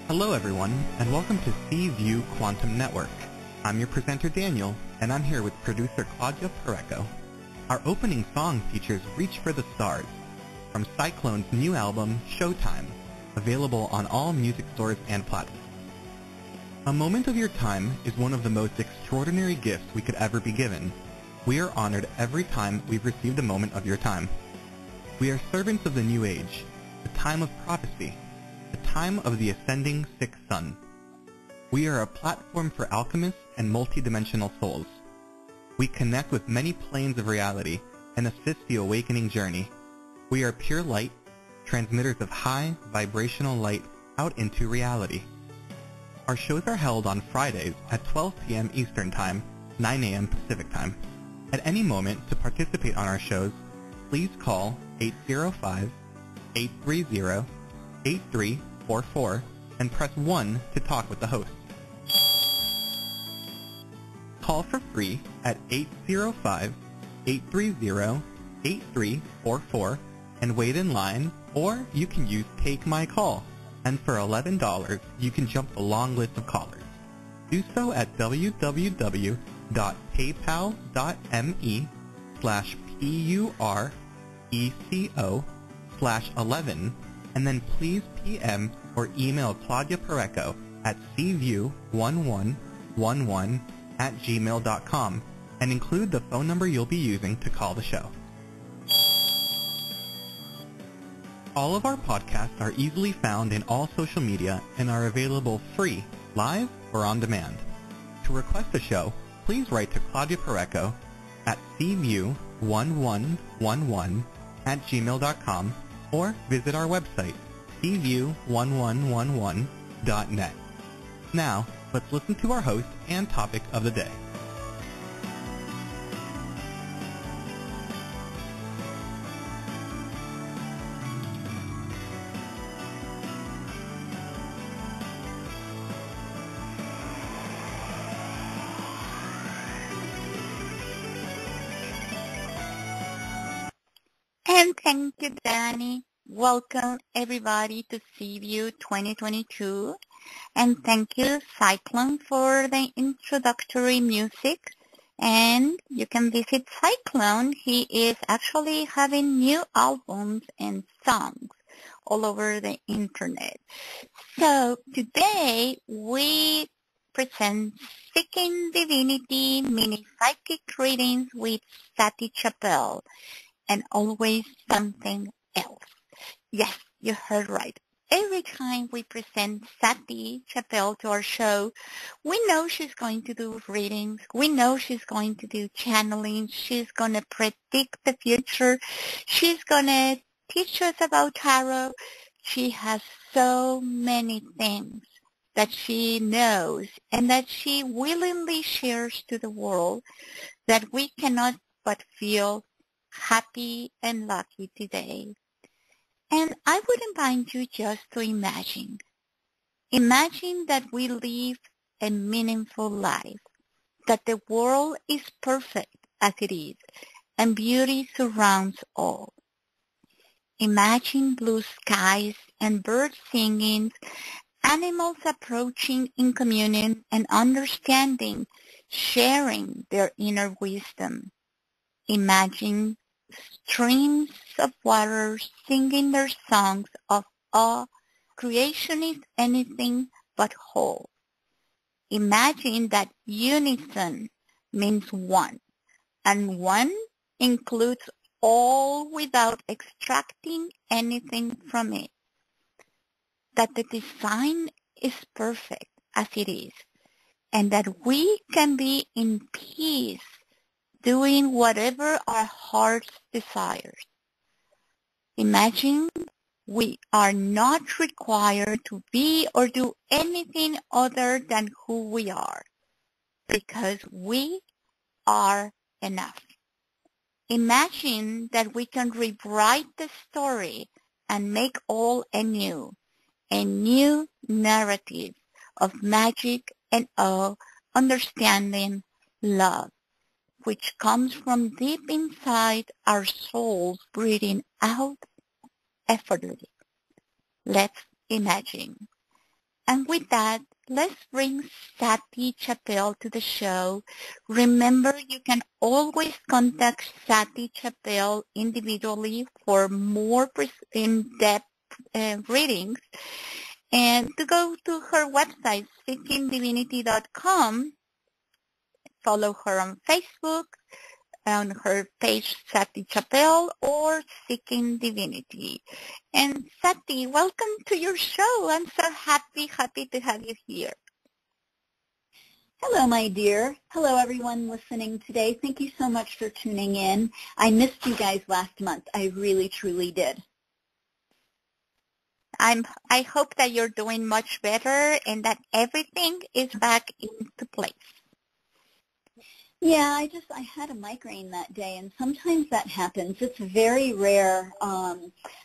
Hello everyone, and welcome to C-View Quantum Network. I'm your presenter Daniel, and I'm here with producer Claudia Pareco. Our opening song features Reach for the Stars, from Cyclone's new album, Showtime, available on all music stores and platforms. A moment of your time is one of the most extraordinary gifts we could ever be given. We are honored every time we've received a moment of your time. We are servants of the new age, the time of prophecy, the time of the ascending sixth sun. We are a platform for alchemists and multidimensional souls. We connect with many planes of reality and assist the awakening journey. We are pure light, transmitters of high vibrational light out into reality. Our shows are held on Fridays at 12 p.m. Eastern Time, 9 a.m. Pacific Time. At any moment to participate on our shows, please call 805-830-8344 and press 1 to talk with the host. Call for free at 805-830-8344 and wait in line, or you can use Take My Call, and for $11 you can jump the long list of callers. Do so at www.paypal.me/PURECO/11 and then please PM or email Claudia Pareco at cview1111@gmail.com and include the phone number you'll be using to call the show. All of our podcasts are easily found in all social media and are available free, live, or on demand. To request a show, please write to Claudia Pareco at cview1111@gmail.com or visit our website, cview1111.net. Now, let's listen to our host and topic of the day. And thank you, Danny. Welcome, everybody, to CView 2022. And thank you, Cyclone, for the introductory music. And you can visit Cyclone. He is actually having new albums and songs all over the internet. So today we present Seeking Divinity mini psychic readings with Sati Chappelle. And always something else. Yes, you heard right. Every time we present Sati Chappelle to our show, we know she's going to do readings. We know she's going to do channeling. She's going to predict the future. She's going to teach us about tarot. She has so many things that she knows and that she willingly shares to the world that we cannot but feel happy and lucky today. And I would invite you just to imagine. Imagine that we live a meaningful life, that the world is perfect as it is, and beauty surrounds all. Imagine blue skies and birds singing, animals approaching in communion and understanding, sharing their inner wisdom. Imagine streams of water singing their songs of awe. Creation is anything but whole. Imagine that unison means one, and one includes all without extracting anything from it. That the design is perfect as it is, and that we can be in peace doing whatever our hearts desires. Imagine we are not required to be or do anything other than who we are, because we are enough. Imagine that we can rewrite the story and make all anew, a new narrative of magic and awe, understanding, love, which comes from deep inside our souls, breathing out effortlessly. Let's imagine. And with that, let's bring Sati Chappelle to the show. Remember, you can always contact Sati Chappelle individually for more in-depth readings. And to go to her website, seekingdivinity.com, follow her on Facebook, on her page Sati Chappelle or Seeking Divinity. And Sati, welcome to your show. I'm so happy to have you here. Hello, my dear. Hello, everyone listening today. Thank you so much for tuning in. I missed you guys last month. I really, truly did. I hope that you're doing much better and that everything is back into place. Yeah, I had a migraine that day, and sometimes that happens. It's very rare,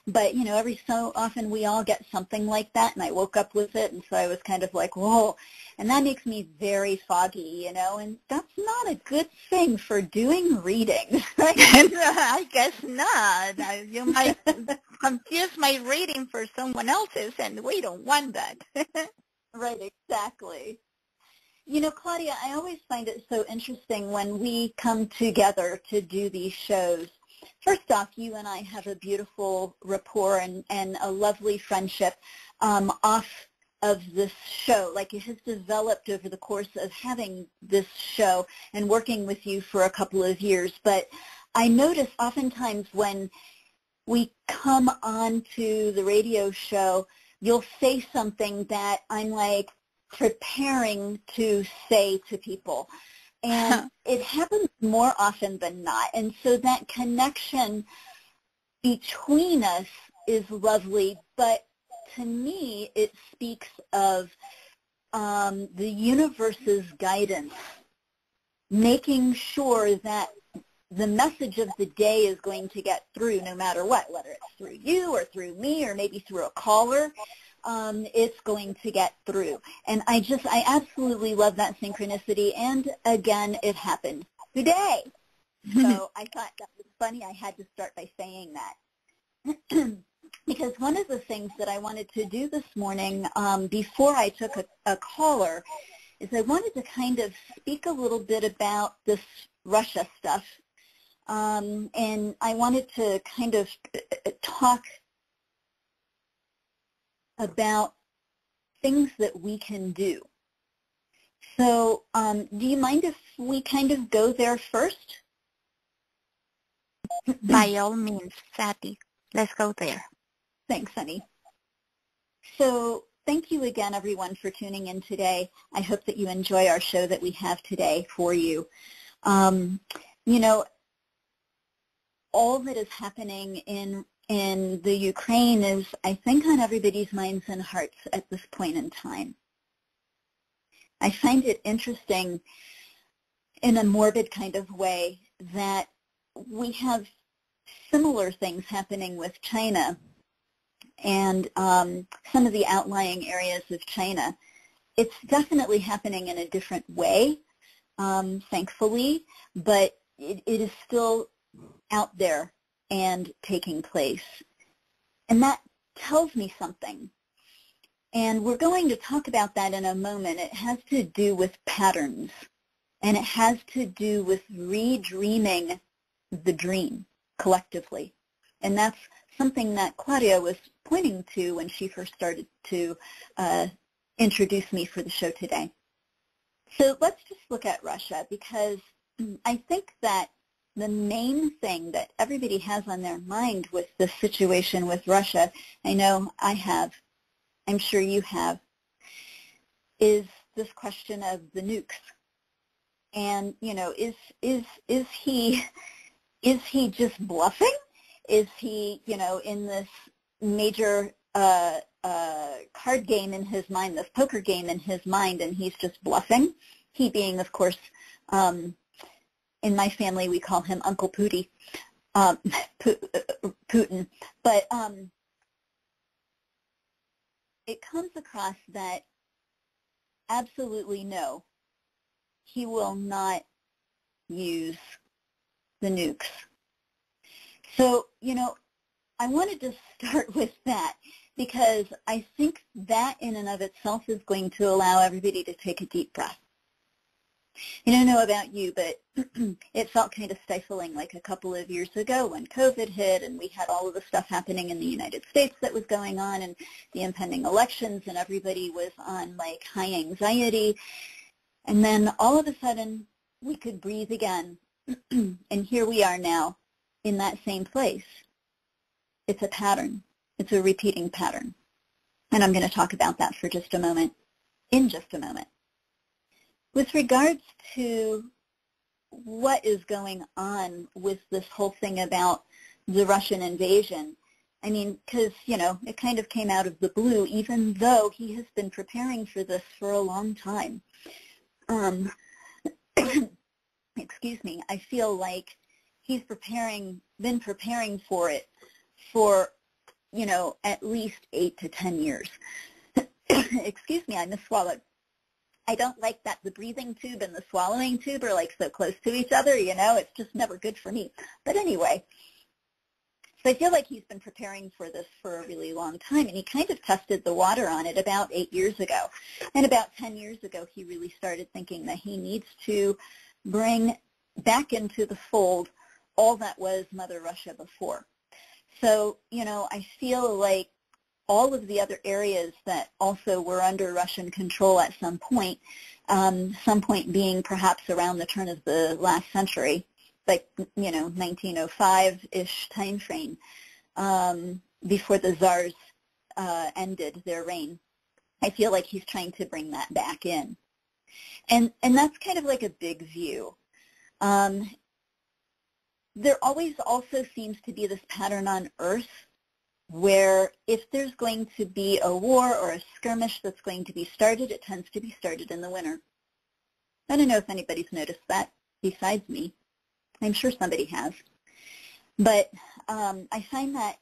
but, every so often we all get something like that, and I woke up with it, and so I was kind of like, whoa, and that makes me very foggy, and that's not a good thing for doing readings, right? I guess not. You might confuse my reading for someone else's, and we don't want that. Right, exactly. Claudia, I always find it so interesting when we come together to do these shows. First off, you and I have a beautiful rapport and a lovely friendship off of this show. Like, it has developed over the course of having this show and working with you for a couple of years. But I notice oftentimes when we come on to the radio show, you'll say something that I'm like, preparing to say to people. And it happens more often than not. And so that connection between us is lovely, but to me it speaks of the universe's guidance, making sure that the message of the day is going to get through no matter what, whether it's through you or through me or maybe through a caller. It's going to get through. And I absolutely love that synchronicity. And again, it happened today. So I thought that was funny. I had to start by saying that. Because one of the things that I wanted to do this morning before I took a caller is I wanted to kind of speak a little bit about this Russia stuff. And I wanted to kind of talk about things that we can do. So do you mind if we kind of go there first? By all means, Sati, let's go there. Thanks, honey. So thank you again, everyone, for tuning in today. I hope that you enjoy our show that we have today for you. All that is happening in the Ukraine is, I think, on everybody's minds and hearts at this point in time. I find it interesting in a morbid kind of way that we have similar things happening with China and some of the outlying areas of China. It's definitely happening in a different way, thankfully, but it is still out there and taking place. And that tells me something. And we're going to talk about that in a moment. It has to do with patterns, and it has to do with redreaming the dream collectively. And that's something that Claudia was pointing to when she first started to introduce me for the show today. So let's just look at Russia, because I think that the main thing that everybody has on their mind with the situation with Russia, I know I have, I'm sure you have, is this question of the nukes. And, is he just bluffing? Is he, in this major card game in his mind, this poker game in his mind, and he's just bluffing? He being, of course, in my family, we call him Uncle Pooty, Putin. But it comes across that absolutely no, he will not use the nukes. So, I wanted to start with that, because I think that in and of itself is going to allow everybody to take a deep breath. I don't know about you, but it felt kind of stifling like a couple of years ago when COVID hit and we had all of the stuff happening in the United States that was going on and the impending elections, and everybody was on like high anxiety. And then all of a sudden we could breathe again. And here we are now in that same place. It's a pattern. It's a repeating pattern. And I'm going to talk about that for just a moment, in just a moment. With regards to what is going on with this whole thing about the Russian invasion, I mean, because, you know, it kind of came out of the blue, even though he has been preparing for this for a long time. Excuse me, I feel like he's been preparing for it for, you know, at least 8 to 10 years. Excuse me, I misswallowed. I don't like that the breathing tube and the swallowing tube are like so close to each other, you know, it's just never good for me. But anyway, so I feel like he's been preparing for this for a really long time, and he kind of tested the water on it about 8 years ago. And about 10 years ago, he really started thinking that he needs to bring back into the fold all that was Mother Russia before. So, you know, I feel like all of the other areas that also were under Russian control at some point being perhaps around the turn of the last century, like, you know, 1905-ish time frame, before the Tsars ended their reign. I feel like he's trying to bring that back in. And that's kind of like a big view. There always also seems to be this pattern on Earth where if there's going to be a war or a skirmish that's going to be started, it tends to be started in the winter. I don't know if anybody's noticed that besides me. I'm sure somebody has. But I find that,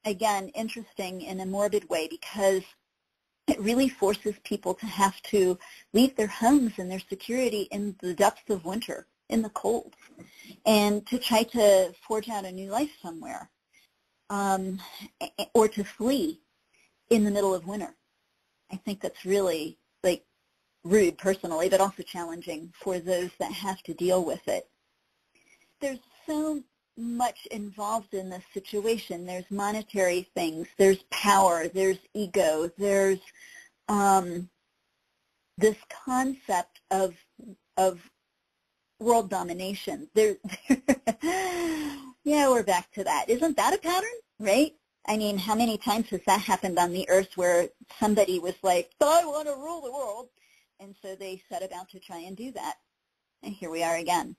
again, interesting in a morbid way because it really forces people to have to leave their homes and their security in the depths of winter, in the cold, and to try to forge out a new life somewhere. Or to flee in the middle of winter. I think that's really like rude personally, but also challenging for those that have to deal with it. There's so much involved in this situation. There's monetary things, there's power, there's ego, there's this concept of world domination. Yeah, we're back to that. Isn't that a pattern, right? I mean, how many times has that happened on the earth where somebody was like, I want to rule the world, and so they set about to try and do that. And here we are again.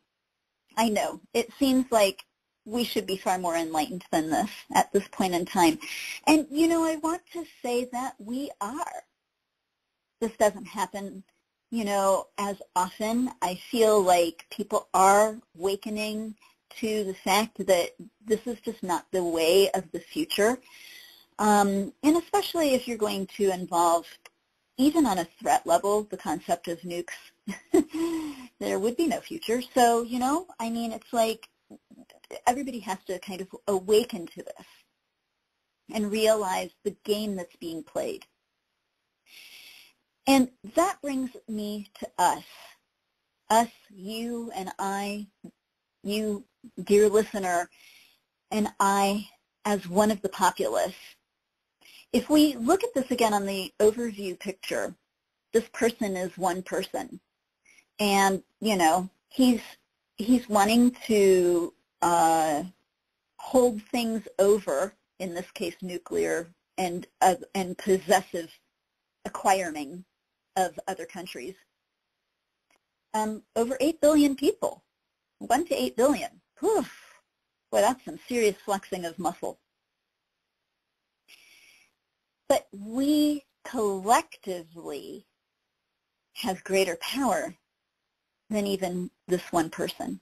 I know, it seems like we should be far more enlightened than this at this point in time. And, you know, I want to say that we are. This doesn't happen, you know, as often. I feel like people are awakening to the fact that this is just not the way of the future. And especially if you're going to involve, even on a threat level, the concept of nukes, there would be no future. So, you know, I mean, it's like everybody has to kind of awaken to this and realize the game that's being played. And that brings me to us, you and I, you, dear listener, and I as one of the populace. If we look at this again on the overview picture, this person is one person. And, you know, he's wanting to hold things over, in this case nuclear and possessive acquiring of other countries, over 8 billion people. 1 to 8 billion. Whew. Boy, that's some serious flexing of muscle. But we collectively have greater power than even this one person.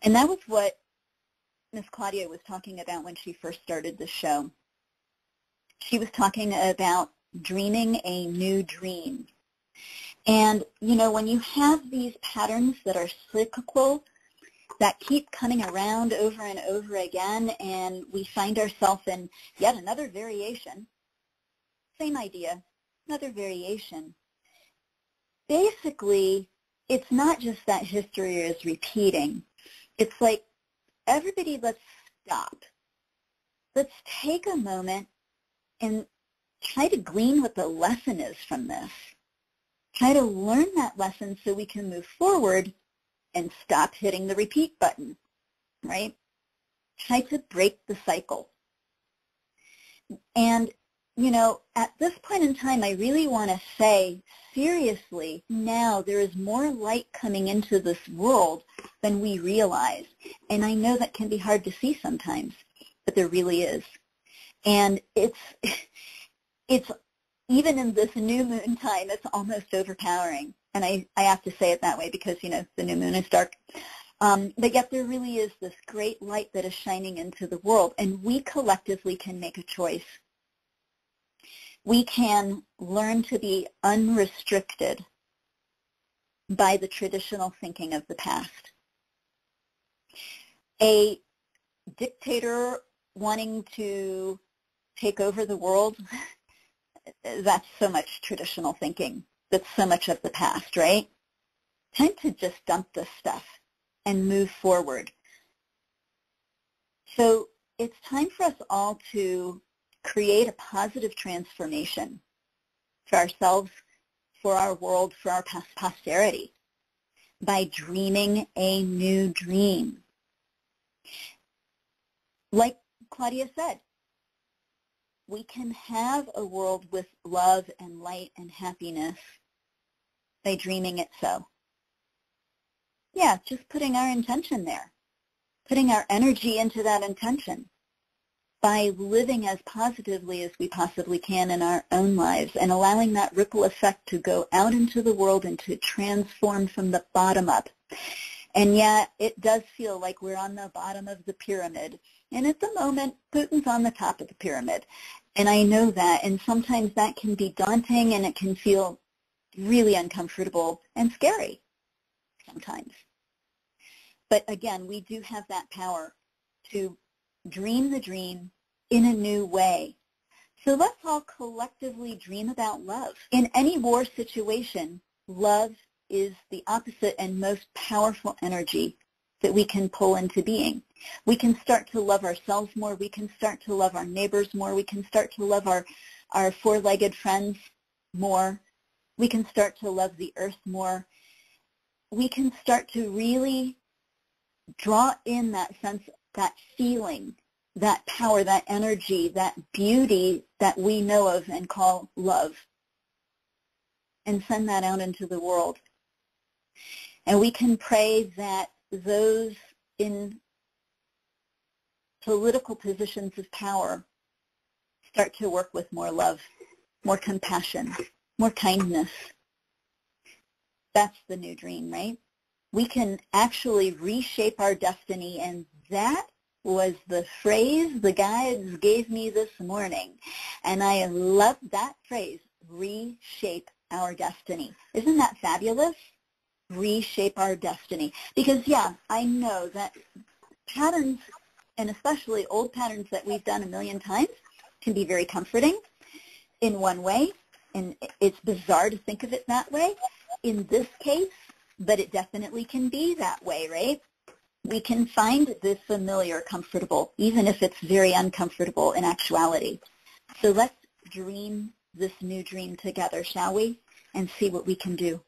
And that was what Miss Claudia was talking about when she first started the show. She was talking about dreaming a new dream. And, you know, when you have these patterns that are cyclical, that keep coming around over and over again, and we find ourselves in yet another variation. Same idea, another variation. Basically, it's not just that history is repeating. It's like, everybody, let's stop. Let's take a moment and try to glean what the lesson is from this. Try to learn that lesson so we can move forward and stop hitting the repeat button, right? Try to break the cycle. And, you know, at this point in time, I really want to say, seriously, now there is more light coming into this world than we realize. And I know that can be hard to see sometimes, but there really is. And it's even in this new moon time, it's almost overpowering. And I have to say it that way because, you know, the new moon is dark. But yet there really is this great light that is shining into the world, and we collectively can make a choice. We can learn to be unrestricted by the traditional thinking of the past. A dictator wanting to take over the world, that's so much traditional thinking. That's so much of the past, right? Time to just dump this stuff and move forward. So it's time for us all to create a positive transformation for ourselves, for our world, for our posterity by dreaming a new dream. Like Claudia said, we can have a world with love and light and happiness by dreaming it so. Yeah, just putting our intention there, putting our energy into that intention by living as positively as we possibly can in our own lives and allowing that ripple effect to go out into the world and to transform from the bottom up. And yet it does feel like we're on the bottom of the pyramid. And at the moment, Putin's on the top of the pyramid. And I know that. And sometimes that can be daunting and it can feel really uncomfortable and scary sometimes. But again, we do have that power to dream the dream in a new way. So let's all collectively dream about love. In any war situation, love is the opposite and most powerful energy that we can pull into being. We can start to love ourselves more. We can start to love our neighbors more. We can start to love our four-legged friends more. We can start to love the earth more. We can start to really draw in that sense, that feeling, that power, that energy, that beauty that we know of and call love, and send that out into the world. And we can pray that those in political positions of power start to work with more love, more compassion, more kindness. That's the new dream, right? We can actually reshape our destiny, and that was the phrase the guides gave me this morning. And I love that phrase, reshape our destiny. Isn't that fabulous? Reshape our destiny. Because, yeah, I know that patterns, and especially old patterns that we've done a million times, can be very comforting in one way, and it's bizarre to think of it that way in this case, but it definitely can be that way, right? We can find this familiar comfortable, even if it's very uncomfortable in actuality. So let's dream this new dream together, shall we? And see what we can do.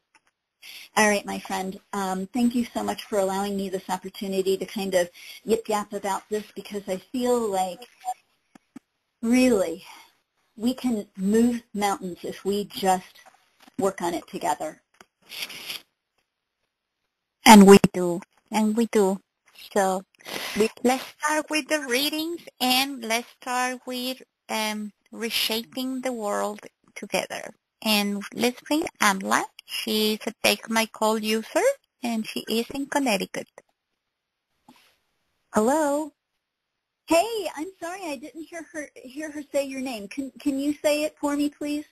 All right, my friend, thank you so much for allowing me this opportunity to kind of yip-yap about this, because I feel like really we can move mountains if we just work on it together. And we do. And we do. So let's start with the readings, and let's start with reshaping the world together. And let's bring Amla. She's a Take My Call user, and she is in Connecticut. Hello. Hey, I'm sorry I didn't hear her say your name. Can you say it for me, please?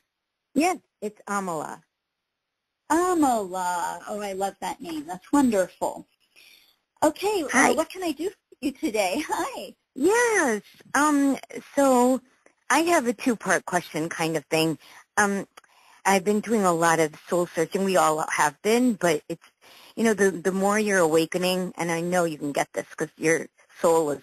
Yes, it's Amala. Amala. Oh, I love that name. That's wonderful. Okay, Hi. what can I do for you today? Hi. Yes. So I have a two-part question kind of thing. I've been doing a lot of soul searching. We all have been, but it's, the more you're awakening, and I know you can get this because your soul is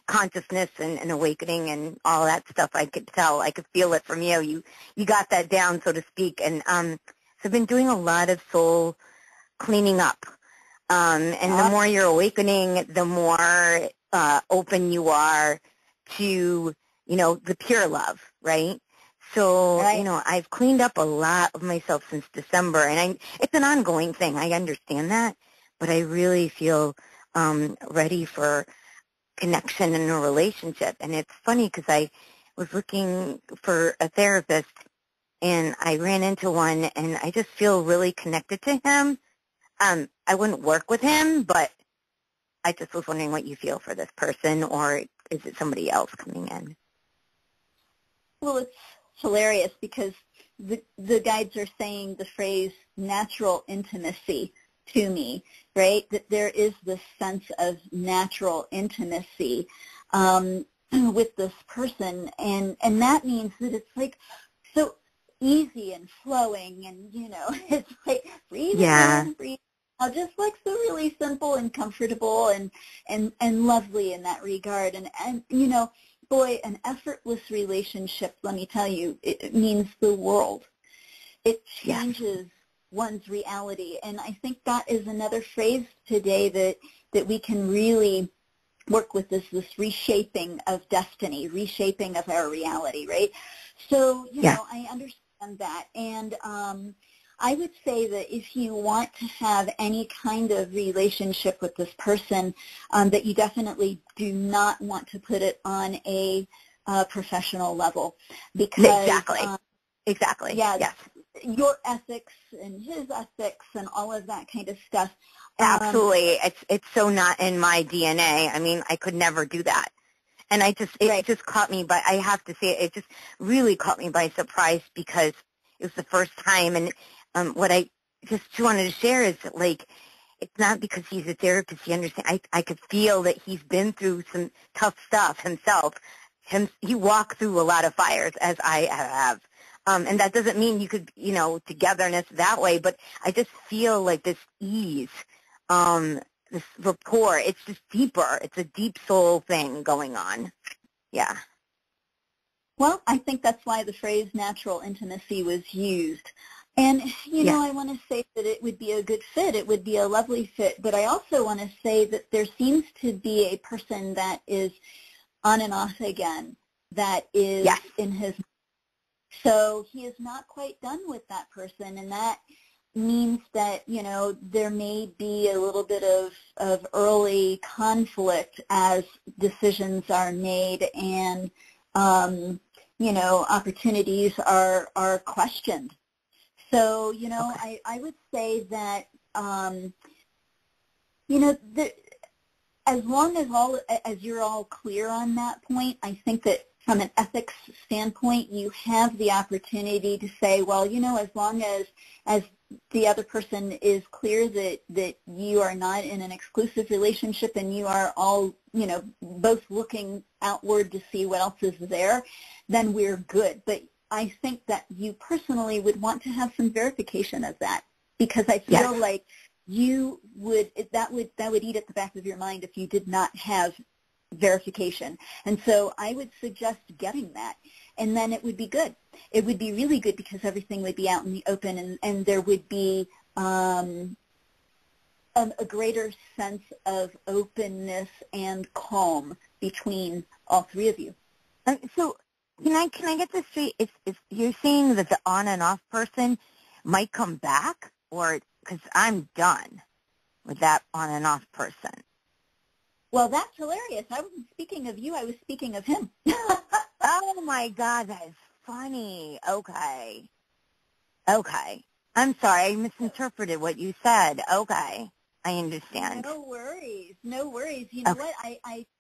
consciousness and awakening and all that stuff. I could tell. I could feel it from you. You got that down, so to speak. And so I've been doing a lot of soul cleaning up. And the more you're awakening, the more open you are to, the pure love, right? So, Right. I've cleaned up a lot of myself since December, and it's an ongoing thing. I understand that, but I really feel ready for connection in a relationship. And it's funny because I was looking for a therapist, and I ran into one, and I just feel really connected to him. I wouldn't work with him, but I just was wondering what you feel for this person, or is it somebody else coming in? Well, it's hilarious because the guides are saying the phrase natural intimacy to me, right? That there is this sense of natural intimacy with this person, and that means that it's like so easy and flowing, and it's like breathe in, breathe out, just like so really simple and comfortable and lovely in that regard, and boy, an effortless relationship, let me tell you, it means the world. It changes one's reality. And I think that is another phrase today that we can really work with, this reshaping of destiny, reshaping of our reality, right? So, I understand that. And I would say that if you want to have any kind of relationship with this person, that you definitely do not want to put it on a professional level, because exactly. Yeah, yes, your ethics and his ethics and all of that kind of stuff. Absolutely, it's so not in my DNA. I mean, I could never do that. And it just caught me by, I have to say, it just really caught me by surprise because it was the first time. And what I just wanted to share is that, like, it's not because he's a therapist. He understands. I could feel that he's been through some tough stuff himself. He walked through a lot of fires, as I have. And that doesn't mean you could, togetherness that way, but I just feel like this ease, this rapport. It's just deeper. It's a deep soul thing going on. Yeah. Well, I think that's why the phrase natural intimacy was used. And, I want to say that it would be a good fit. It would be a lovely fit. But I also want to say that there seems to be a person that is on and off again, that is in his. So he is not quite done with that person. And that means that, there may be a little bit of early conflict as decisions are made and, opportunities are questioned. So, I would say that, as long as you're all clear on that point, I think that from an ethics standpoint, you have the opportunity to say, well, as long as the other person is clear that you are not in an exclusive relationship and you are all, both looking outward to see what else is there, then we're good. But I think that you personally would want to have some verification of that, because I feel like you would that would eat at the back of your mind if you did not have verification. And so I would suggest getting that, and then it would be good. It would be really good because everything would be out in the open, and there would be a greater sense of openness and calm between all three of you. So can I get this straight? If you're saying that the on and off person might come back, or because I'm done with that on and off person? Well, that's hilarious. I wasn't speaking of you. I was speaking of him. Oh, my God, that is funny. Okay. I'm sorry. I misinterpreted what you said. Okay. I understand. No worries. You know what?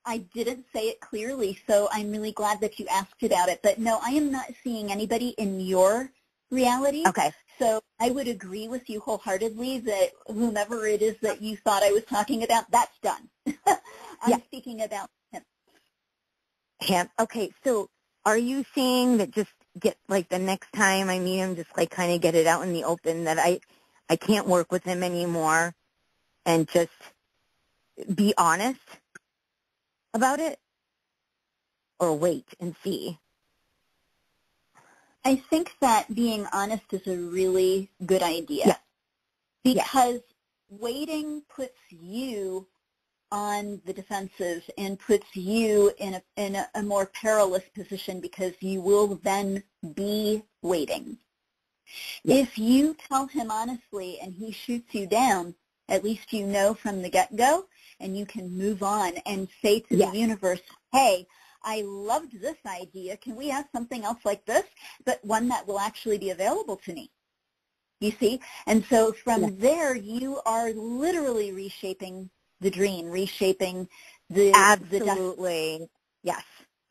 I didn't say it clearly, so I'm really glad that you asked about it. But no, I am not seeing anybody in your reality. Okay. So I would agree with you wholeheartedly that whomever it is that you thought I was talking about, that's done. I'm speaking about him. Him. Okay, so are you saying that just get, like, the next time I meet him, just, like, kind of get it out in the open that I can't work with him anymore and just be honest about it? Or wait and see? I think that being honest is a really good idea. Yeah. Because waiting puts you on the defensive and puts you in a more perilous position because you will then be waiting. Yeah. If you tell him honestly and he shoots you down, at least you know from the get-go and you can move on and say to the universe, hey, I loved this idea. Can we have something else like this, but one that will actually be available to me? You see? And so from there, you are literally reshaping the dream, reshaping the Absolutely. Yes.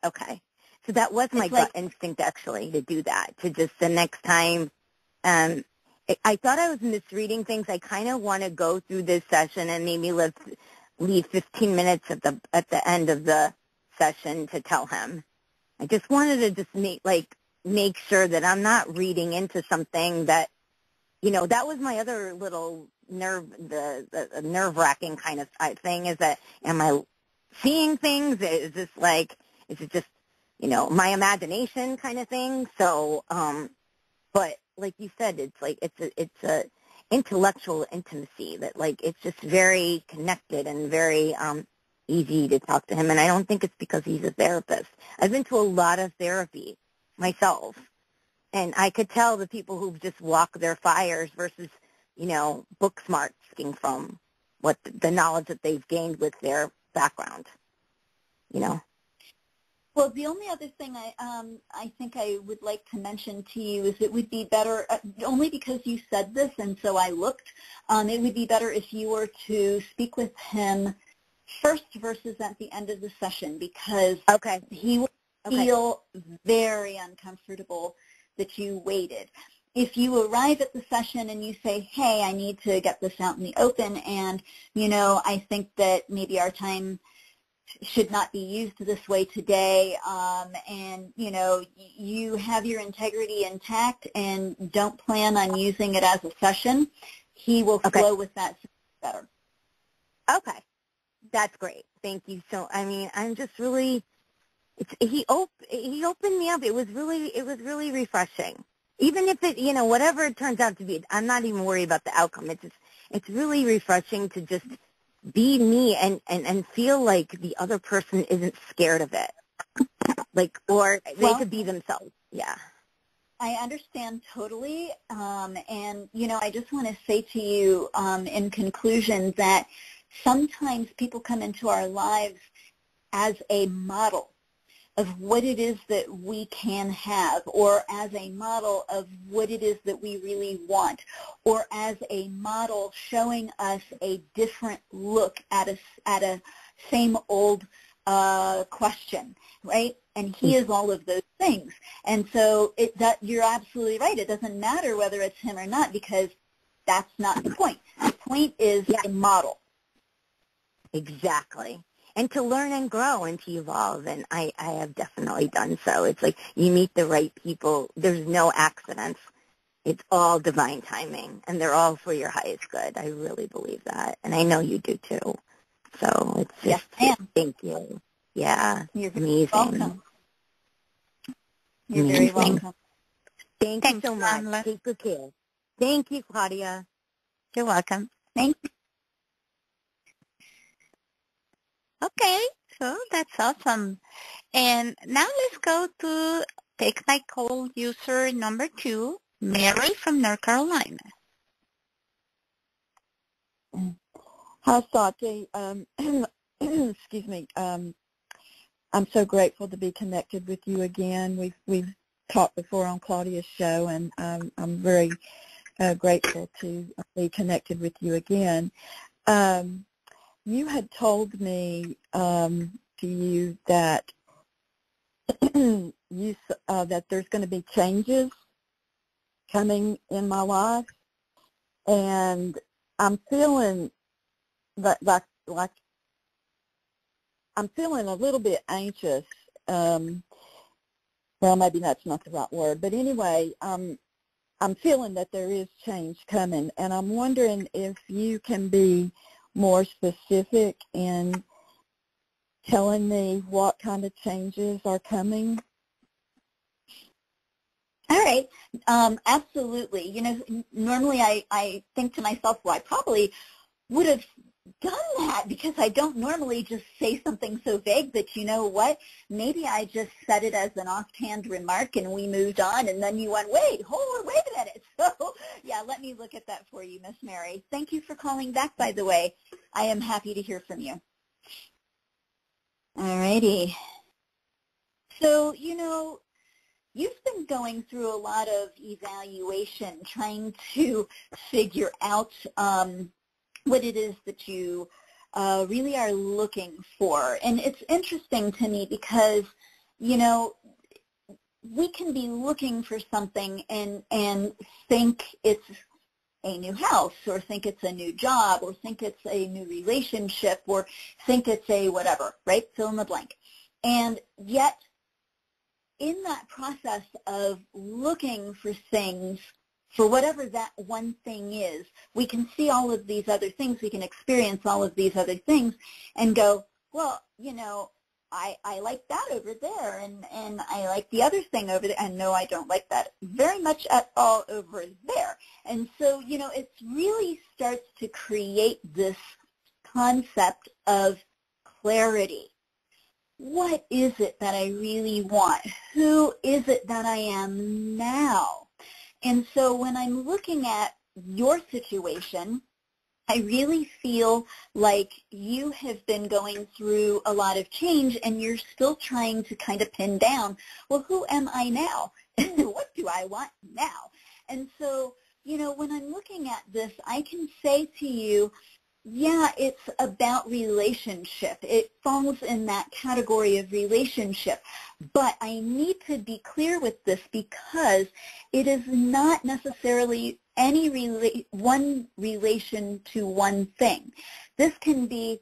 Okay. So that was my gut instinct, actually, to do that, to just the next time. I thought I was misreading things. I kind of want to go through this session and maybe leave 15 minutes at the end of the session to tell him. I just wanted to just make sure that I'm not reading into something that, you know, that was my other little the nerve-wracking kind of thing, is that, am I seeing things? Is this is it just, you know, my imagination kind of thing? So, but like you said, it's a intellectual intimacy that, like, it's just very connected and very easy to talk to him. And I don't think it's because he's a therapist. I've been to a lot of therapy myself, and I could tell the people who just walk their fires versus, you know, book smarts from what the knowledge that they've gained with their background, you know. Well, the only other thing I think I would like to mention to you is it would be better, only because you said this and so I looked, it would be better if you were to speak with him first versus at the end of the session, because he will feel very uncomfortable that you waited. If you arrive at the session and you say, hey, I need to get this out in the open, and, you know, I think that maybe our time should not be used this way today, and, you know, you have your integrity intact and don't plan on using it as a session, he will flow with that better. Okay. That's great. Thank you. So, I mean, I'm just really, he opened me up. It was really refreshing. Even if it, you know, whatever it turns out to be, I'm not even worried about the outcome. It's really refreshing to just be me and feel like the other person isn't scared of it. Like, or they could be themselves. Yeah. I understand totally. And, you know, I just want to say to you in conclusion that sometimes people come into our lives as a model of what it is that we can have, or as a model of what it is that we really want, or as a model showing us a different look at a same old question, right? And he is all of those things. And so you're absolutely right. It doesn't matter whether it's him or not, because that's not the point. The point is a model. Exactly. And to learn and grow and to evolve, and I have definitely done so. It's like you meet the right people. There's no accidents. It's all divine timing, and they're all for your highest good. I really believe that, and I know you do too. So it's just, thank you. Yeah, you're amazing. Welcome. You're very welcome. Thank you so much. Take good care. Thank you, Claudia. You're welcome. Thank you. Okay, so that's awesome. And now let's go to Take My Call user number 2, Mary from North Carolina. Hi, Sati. Excuse me. I'm so grateful to be connected with you again. We've talked before on Claudia's show, and I'm very grateful to be connected with you again. You had told me to you that that there's going to be changes coming in my life, and I'm feeling like I'm feeling a little bit anxious. Well, maybe that's not the right word, but anyway, I'm feeling that there is change coming, and I'm wondering if you can be more specific in telling me what kind of changes are coming. All right. Absolutely. You know, normally I think to myself, well, I probably would have done that because I don't normally just say something so vague, but you know what? Maybe I just said it as an offhand remark and we moved on, and then you went, wait a minute. So, yeah, let me look at that for you, Miss Mary. Thank you for calling back, by the way. I am happy to hear from you. All righty. So, you know, you've been going through a lot of evaluation, trying to figure out what it is that you really are looking for. And it's interesting to me because, you know, we can be looking for something and think it's a new house, or think it's a new job, or think it's a new relationship, or think it's a whatever, right? Fill in the blank. And yet, in that process of looking for things, for whatever that one thing is, we can see all of these other things, we can experience all of these other things and go, well, you know, I like that over there, and I like the other thing over there, and no, I don't like that very much at all over there. And so, you know, it really starts to create this concept of clarity. What is it that I really want? Who is it that I am now? And so when I'm looking at your situation, I really feel like you have been going through a lot of change, and you're still trying to kind of pin down, well, who am I now? What do I want now? And so, you know, when I'm looking at this, I can say to you, yeah, it's about relationship. It falls in that category of relationship. But I need to be clear with this because it is not necessarily one relation to one thing. This can be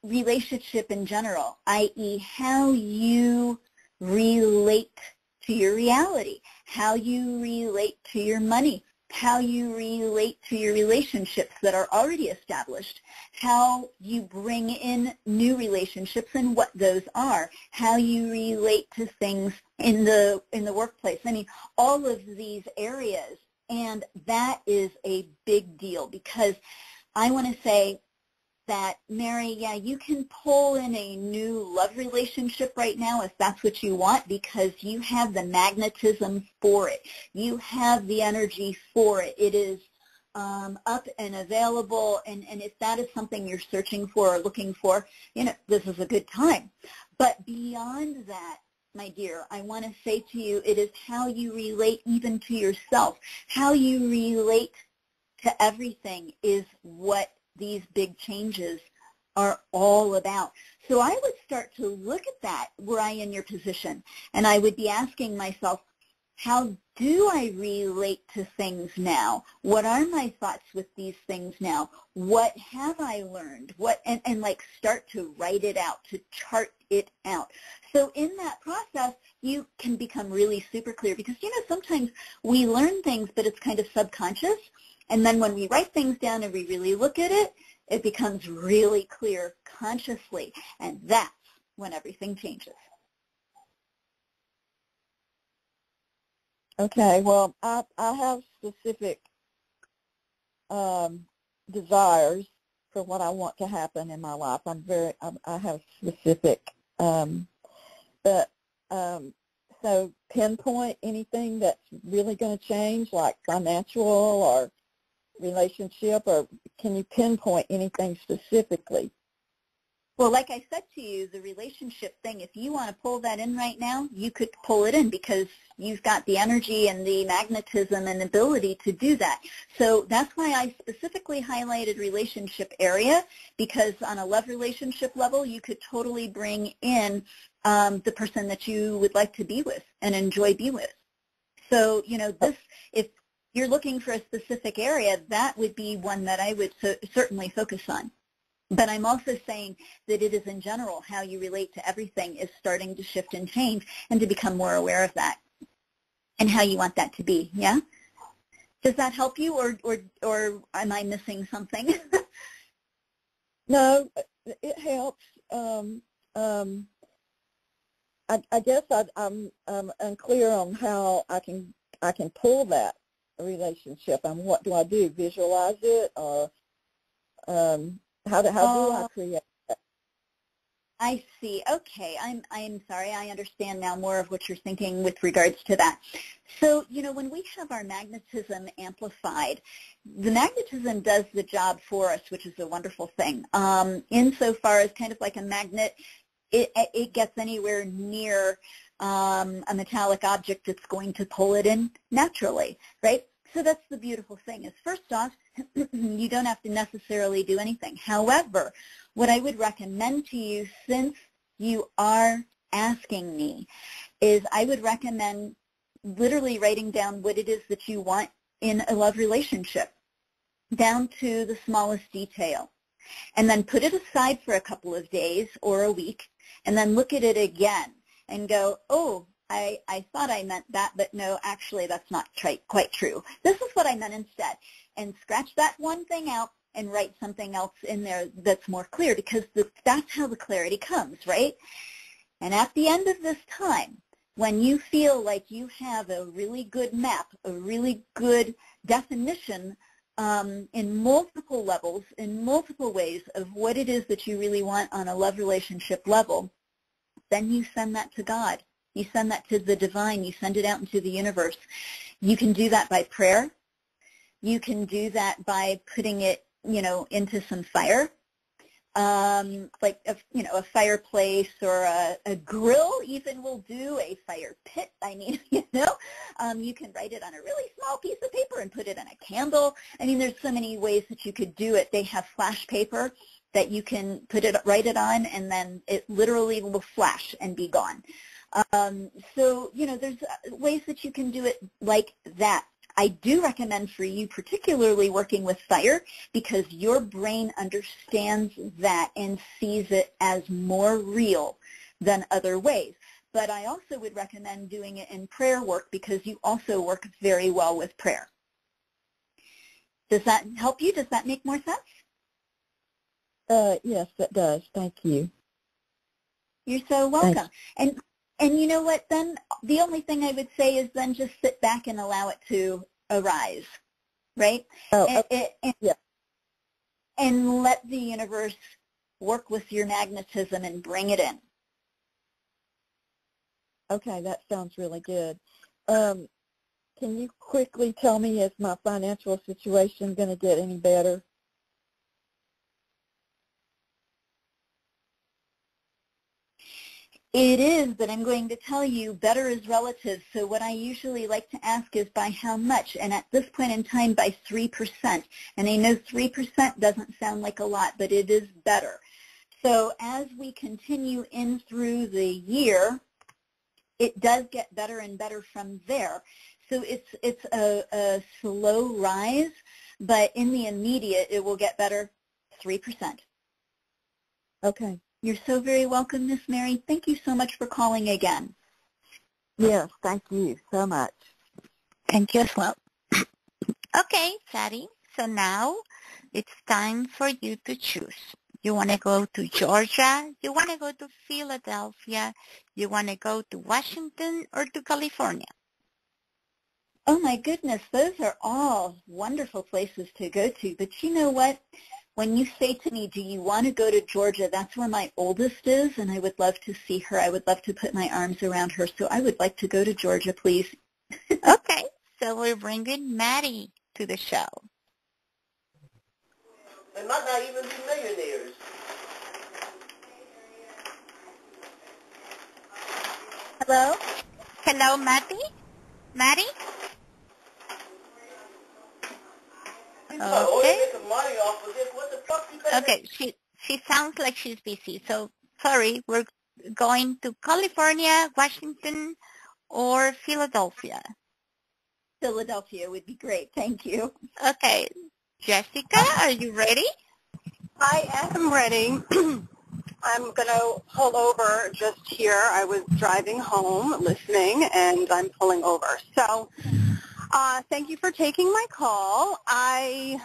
relationship in general, i.e. how you relate to your reality, how you relate to your money, how you relate to your relationships that are already established, how you bring in new relationships and what those are, how you relate to things in the workplace. I mean, all of these areas, and that is a big deal because I want to say that, Mary, yeah, you can pull in a new love relationship right now if that's what you want, because you have the magnetism for it. You have the energy for it. It is up and available, and if that is something you're searching for or looking for, you know, this is a good time. But beyond that, my dear, I want to say to you, it is how you relate even to yourself. How you relate to everything is what these big changes are all about. So I would start to look at that were I in your position, and I would be asking myself, how do I relate to things now? What are my thoughts with these things now? What have I learned? And like start to write it out, to chart it out. So in that process, you can become really super clear because, you know, sometimes we learn things, but it's kind of subconscious. And then when we write things down and we really look at it, it becomes really clear consciously. And that's when everything changes. Okay, well, I have specific desires for what I want to happen in my life. I have specific, so pinpoint anything that's really going to change, like financial or relationship, or can you pinpoint anything specifically? Well, like I said to you, the relationship thing, if you want to pull that in right now, you could pull it in because you've got the energy and the magnetism and ability to do that. So that's why I specifically highlighted relationship area, because on a love relationship level, you could totally bring in the person that you would like to be with and enjoy being with. So, you know, this, you're looking for a specific area, that would be one that I would certainly focus on. But I'm also saying that it is in general how you relate to everything is starting to shift and change, and to become more aware of that and how you want that to be. Yeah? Does that help you, or am I missing something? No, it helps. I guess I'm unclear on how I can pull that relationship. What do I do? Visualize it, or how do I create that? I see. Okay, I'm sorry. I understand now more of what you're thinking with regards to that. So, when we have our magnetism amplified, the magnetism does the job for us, which is a wonderful thing. Insofar as kind of like a magnet, it gets anywhere near a metallic object, it's going to pull it in naturally, right? So that's the beautiful thing is, first off, you don't have to necessarily do anything. However, what I would recommend to you, since you are asking me, is I would recommend literally writing down what it is that you want in a love relationship, down to the smallest detail. And then put it aside for a couple of days or a week, and then look at it again and go, oh, I thought I meant that, but no, actually that's not quite true. This is what I meant instead. And scratch that one thing out and write something else in there that's more clear, because that's how the clarity comes, right? And at the end of this time, when you feel like you have a really good map, a really good definition in multiple levels, in multiple ways of what it is that you really want on a love relationship level, then you send that to God. You send that to the divine. You send it out into the universe. You can do that by prayer. You can do that by putting it, into some fire, like a fireplace, or a grill even will do, a fire pit. You can write it on a really small piece of paper and put it in a candle. There's so many ways that you could do it. They have flash paper that you can write it on, and then it literally will flash and be gone. So, there's ways that you can do it like that. I do recommend for you particularly working with fire, because your brain understands that and sees it as more real than other ways. But I also would recommend doing it in prayer work, because you also work very well with prayer. Does that help you? Does that make more sense? Yes, it does. Thank you. You're so welcome. And you know what, then the only thing I would say is then just sit back and allow it to arise, right? And let the universe work with your magnetism and bring it in. Okay, that sounds really good. Can you quickly tell me, is my financial situation going to get any better? It is, but I'm going to tell you, better is relative. So what I usually like to ask is by how much, and at this point in time, by 3%. And I know 3% doesn't sound like a lot, but it is better. So as we continue in through the year, it does get better and better from there. So it's a slow rise, but in the immediate, it will get better 3%. Okay. You're so very welcome, Miss Mary. Thank you so much for calling again. Yes, thank you so much. Thank you as well. Okay, Sati. So now it's time for you to choose. You want to go to Georgia? You want to go to Philadelphia? You want to go to Washington or to California? Oh my goodness, those are all wonderful places to go to. But you know what? When you say to me, do you want to go to Georgia, that's where my oldest is, and I would love to see her. I would love to put my arms around her. So I would like to go to Georgia, please. Okay, so we're bringing Maddie to the show. They might not even be millionaires. Hello? Hello, Maddie? Maddie? Okay, she sounds like she's busy. So, sorry, we're going to California, Washington, or Philadelphia. Philadelphia would be great. Thank you. Okay. Jessica, are you ready? I am ready. I'm going to pull over just here. I was driving home listening, and I'm pulling over. So thank you for taking my call. I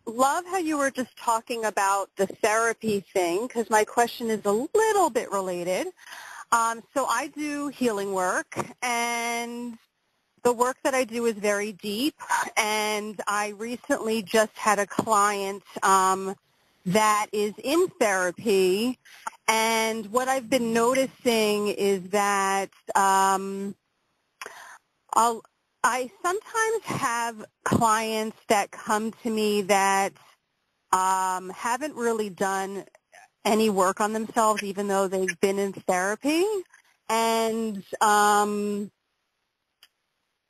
love how you were just talking about the therapy thing, because my question is a little bit related. So I do healing work, and the work that I do is very deep, and I recently just had a client that is in therapy, and what I've been noticing is that I sometimes have clients that come to me that haven't really done any work on themselves, even though they've been in therapy, and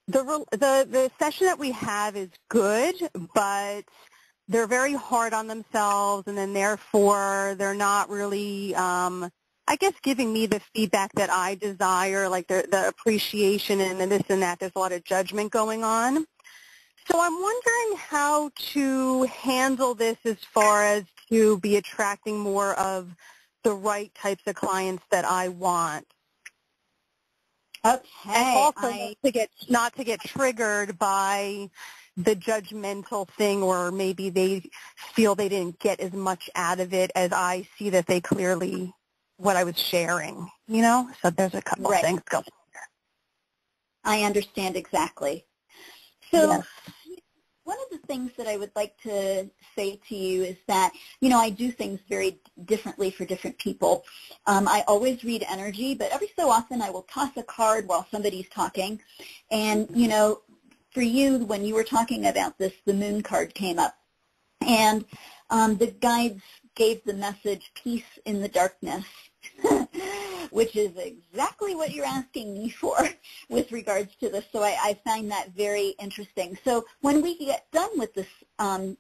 the session that we have is good, but they're very hard on themselves, and then therefore they're not really, I guess, giving me the feedback that I desire, like the appreciation and this and that. There's a lot of judgment going on. So I'm wondering how to handle this as far as to be attracting more of the right types of clients that I want. Okay. And also not to get triggered by the judgmental thing, or maybe they feel they didn't get as much out of it as I see that they clearly, what I was sharing, you know? So there's a couple of things going on there. I understand exactly. So Yes. One of the things that I would like to say to you is that, you know, I do things very differently for different people. I always read energy, but every so often I will toss a card while somebody's talking. And, you know, for you, when you were talking about this, the moon card came up. And the guides gave the message, peace in the darkness, which is exactly what you're asking me for with regards to this. So I find that very interesting. So when we get done with this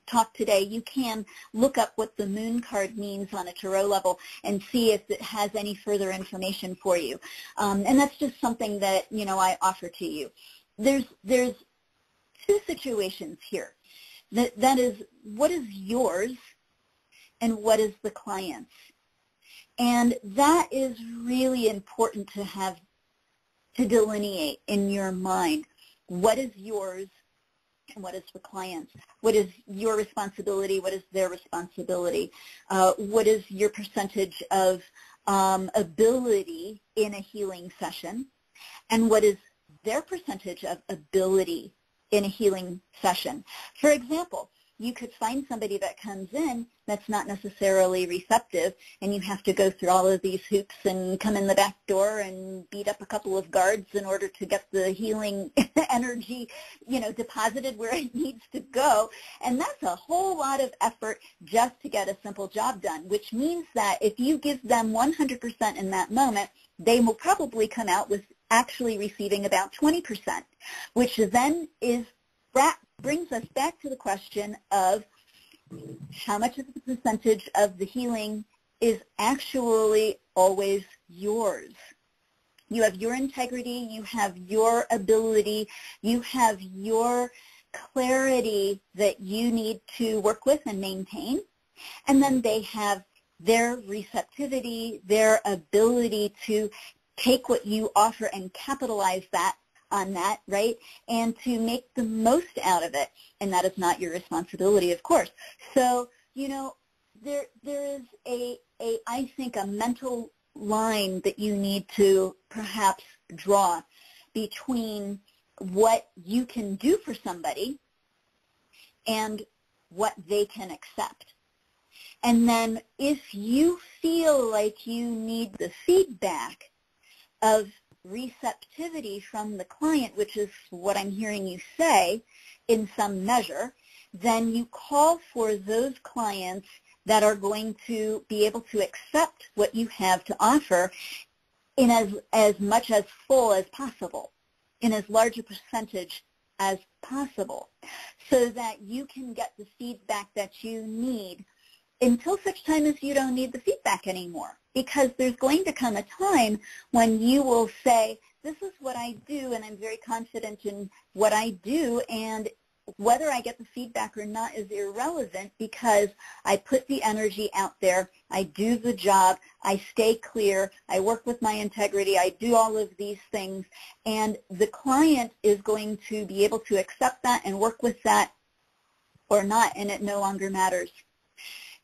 talk today, you can look up what the moon card means on a tarot level and see if it has any further information for you. And that's just something that, you know, I offer to you. There's two situations here. That is, what is yours and what is the client's? And that is really important to have to delineate in your mind. What is yours and what is the client's? What is your responsibility? What is their responsibility? What is your percentage of ability in a healing session? And what is their percentage of ability in a healing session? For example, you could find somebody that comes in that's not necessarily receptive, and you have to go through all of these hoops and come in the back door and beat up a couple of guards in order to get the healing energy, you know, deposited where it needs to go. And that's a whole lot of effort just to get a simple job done, which means that if you give them 100% in that moment, they will probably come out with actually receiving about 20%, which then brings us back to the question of how much of the percentage of the healing is actually always yours. You have your integrity, you have your ability, you have your clarity that you need to work with and maintain, and then they have their receptivity, their ability to take what you offer and capitalize on that, right, and to make the most out of it. And that is not your responsibility, of course. So, you know, there is I think, a mental line that you need to perhaps draw between what you can do for somebody and what they can accept. And then if you feel like you need the feedback of receptivity from the client, which is what I'm hearing you say in some measure, then you call for those clients that are going to be able to accept what you have to offer in as much as full as possible, in as large a percentage as possible, so that you can get the feedback that you need until such time as you don't need the feedback anymore. Because there's going to come a time when you will say, this is what I do, and I'm very confident in what I do, and whether I get the feedback or not is irrelevant because I put the energy out there, I do the job, I stay clear, I work with my integrity, I do all of these things, and the client is going to be able to accept that and work with that or not, and it no longer matters.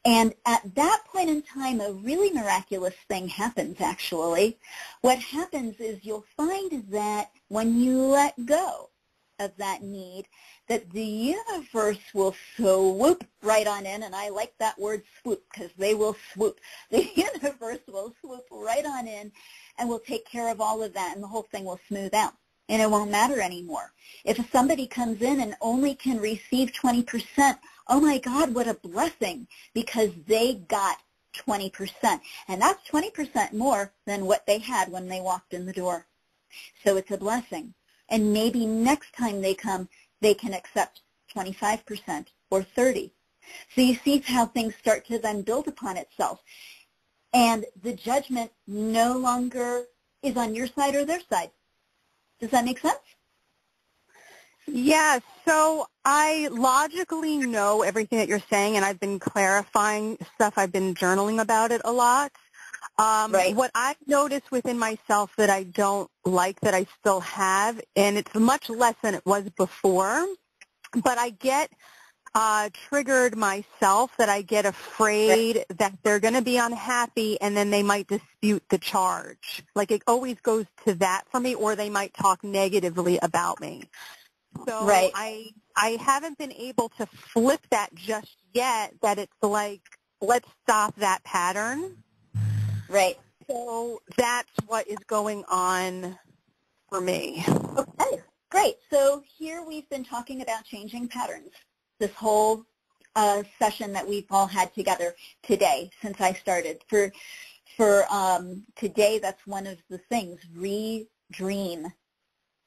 And at that point in time, a really miraculous thing happens, actually. What happens is you'll find that when you let go of that need, that the universe will swoop right on in, and I like that word swoop because they will swoop. The universe will swoop right on in and will take care of all of that, and the whole thing will smooth out, and it won't matter anymore. If somebody comes in and only can receive 20%, oh my God, what a blessing, because they got 20%, and that's 20% more than what they had when they walked in the door. So it's a blessing. And maybe next time they come, they can accept 25% or 30%. So you see how things start to then build upon itself. And the judgment no longer is on your side or their side. Does that make sense? Yeah, so I logically know everything that you're saying, and I've been clarifying stuff. I've been journaling about it a lot. Right. What I've noticed within myself that I don't like that I still have, and it's much less than it was before, but I get triggered myself that I get afraid that they're going to be unhappy and then they might dispute the charge. Like it always goes to that for me, or they might talk negatively about me. So Right. I haven't been able to flip that just yet, that it's like, let's stop that pattern. Right. So that's what is going on for me. Okay, great. So here we've been talking about changing patterns this whole session that we've all had together today since I started. For today, that's one of the things. Redream